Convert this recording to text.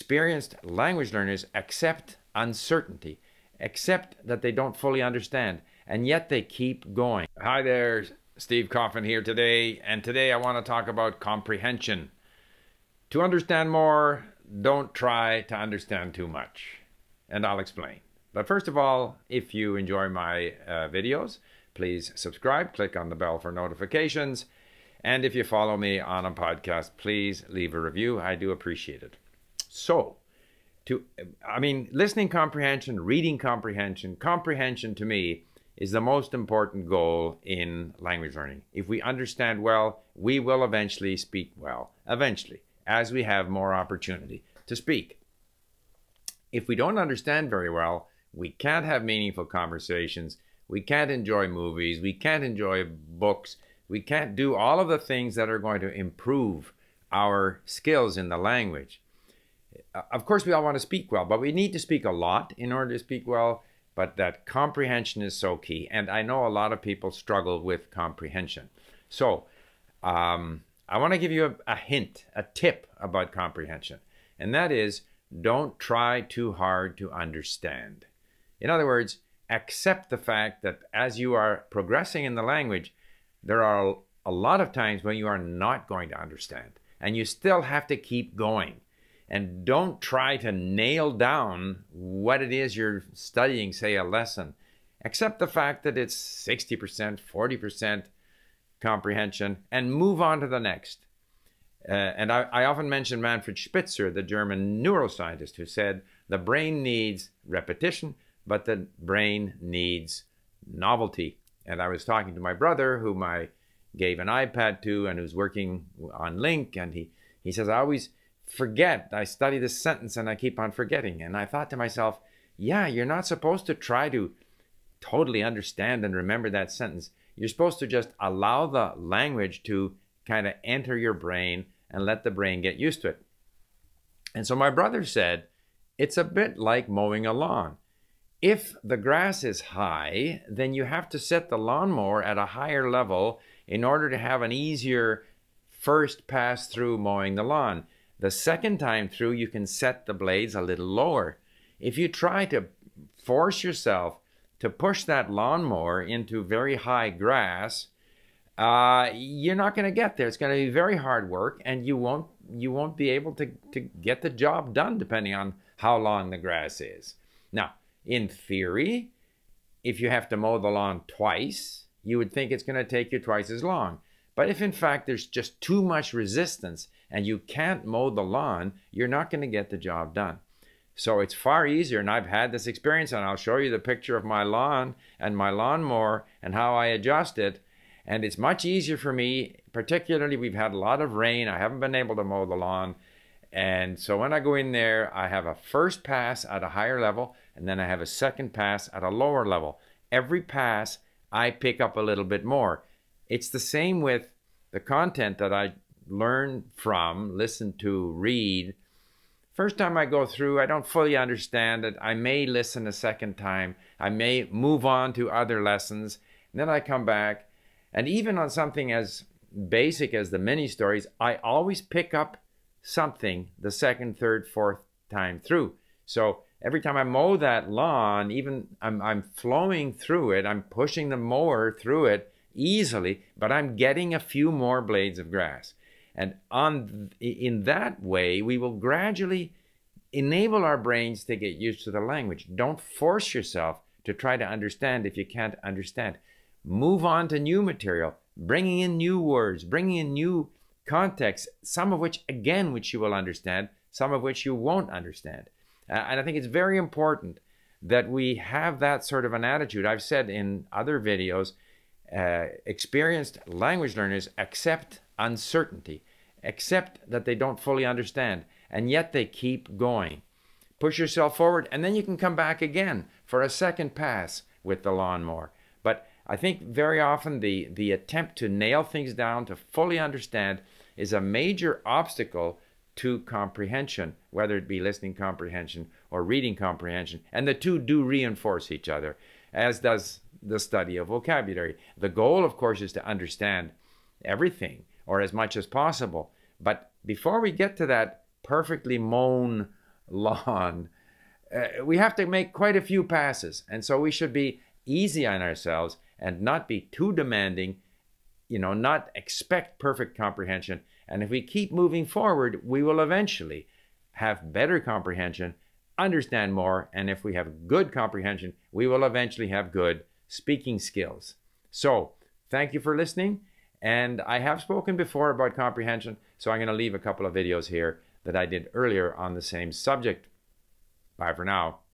Experienced language learners accept uncertainty, accept that they don't fully understand, and yet they keep going. Hi there, Steve Coffin here today, and today I want to talk about comprehension. To understand more, don't try to understand too much, and I'll explain. But first of all, if you enjoy my videos, please subscribe, click on the bell for notifications, and if you follow me on a podcast, please leave a review. I do appreciate it. So, listening comprehension, reading comprehension, comprehension to me is the most important goal in language learning. If we understand well, we will eventually speak well, eventually, as we have more opportunity to speak. If we don't understand very well, we can't have meaningful conversations, we can't enjoy movies, we can't enjoy books, we can't do all of the things that are going to improve our skills in the language. Of course, we all want to speak well, but we need to speak a lot in order to speak well, but that comprehension is so key. And I know a lot of people struggle with comprehension. So I want to give you a hint, a tip about comprehension. And that is, don't try too hard to understand. In other words, accept the fact that as you are progressing in the language, there are a lot of times when you are not going to understand. And you still have to keep going. And don't try to nail down what it is you're studying, say a lesson. Accept the fact that it's 60%, 40% comprehension, and move on to the next. And I often mention Manfred Spitzer, the German neuroscientist, who said, the brain needs repetition, but the brain needs novelty. And I was talking to my brother, whom I gave an iPad to and who's working on LingQ, and he says, I always forget. I study this sentence and I keep on forgetting. And I thought to myself, yeah, you're not supposed to try to totally understand and remember that sentence. You're supposed to just allow the language to kind of enter your brain and let the brain get used to it. And so my brother said, it's a bit like mowing a lawn. If the grass is high, then you have to set the lawnmower at a higher level in order to have an easier first pass through mowing the lawn. The second time through, you can set the blades a little lower. If you try to force yourself to push that lawnmower into very high grass, you're not going to get there. It's going to be very hard work, and you won't be able to get the job done depending on how long the grass is. Now, in theory, if you have to mow the lawn twice, you would think it's going to take you twice as long. But if in fact there's just too much resistance and you can't mow the lawn, you're not going to get the job done. So it's far easier, and I've had this experience, and I'll show you the picture of my lawn and my lawnmower and how I adjust it. And it's much easier for me, particularly we've had a lot of rain. I haven't been able to mow the lawn. And so when I go in there, I have a first pass at a higher level, and then I have a second pass at a lower level. Every pass, I pick up a little bit more. It's the same with the content that I learn from, listen to, read. First time I go through, I don't fully understand it. I may listen a second time. I may move on to other lessons. And then I come back. And even on something as basic as the mini stories, I always pick up something the second, third, fourth time through. So every time I mow that lawn, even I'm flowing through it, I'm pushing the mower through it easily, but I'm getting a few more blades of grass. And in that way, we will gradually enable our brains to get used to the language. Don't force yourself to try to understand if you can't understand. Move on to new material, bringing in new words, bringing in new contexts, some of which, again, which you will understand, some of which you won't understand. And I think it's very important that we have that sort of an attitude. I've said in other videos, experienced language learners accept uncertainty, accept that they don't fully understand, and yet they keep going. Push yourself forward, and then you can come back again for a second pass with the lawnmower. But I think very often the attempt to nail things down, to fully understand, is a major obstacle to comprehension, whether it be listening comprehension or reading comprehension. And the two do reinforce each other, as does the study of vocabulary. The goal, of course, is to understand everything, or as much as possible. But before we get to that perfectly mown lawn, we have to make quite a few passes. And so we should be easy on ourselves and not be too demanding, not expect perfect comprehension. And if we keep moving forward, we will eventually have better comprehension, understand more, and if we have good comprehension, we will eventually have good speaking skills. So, thank you for listening. And I have spoken before about comprehension, so I'm going to leave a couple of videos here that I did earlier on the same subject. Bye for now.